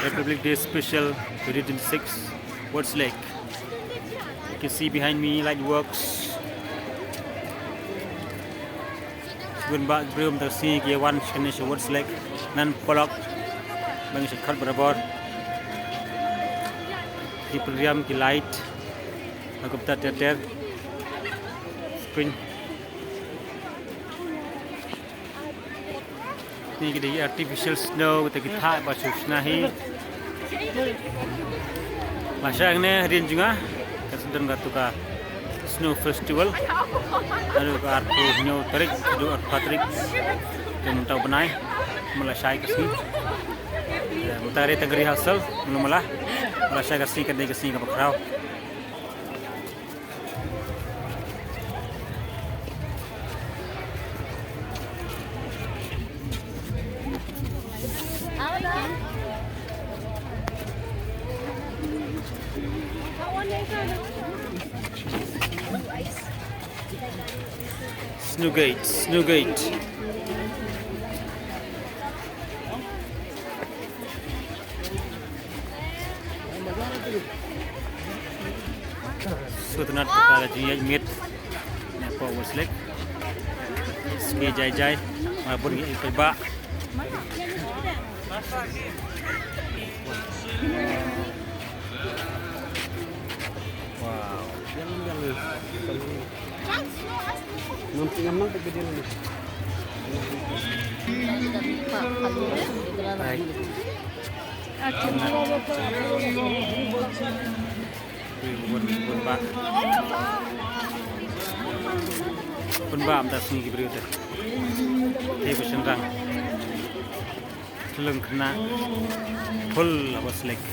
Republic Day Special 2026 Words Lake. You can see behind me light works. Gun bak belum tersi kiawan Ganesh Words Lake nan polok bang sekat berabor. Di program ki light aku teter spring. Ini kita artificial snow kita thak basus nahi. Masa ini hari ini juga kesedang gatuka snow festival. Aduh ke artu nyo tarik, aduh artu patrik. Yang tahu benai, mulai saya kesini. Mutari tenggeri hasil, mulai saya kesini kedai kesini ke Bakrau. Snowgate. Sutunat kita jadi mit, apa Words Lake, ski jai, maupun iba. Wow, Nampak begitu ni. Baik. Pun am tas ni beri tu. Hei bersenang. Telung kena full Words Lake.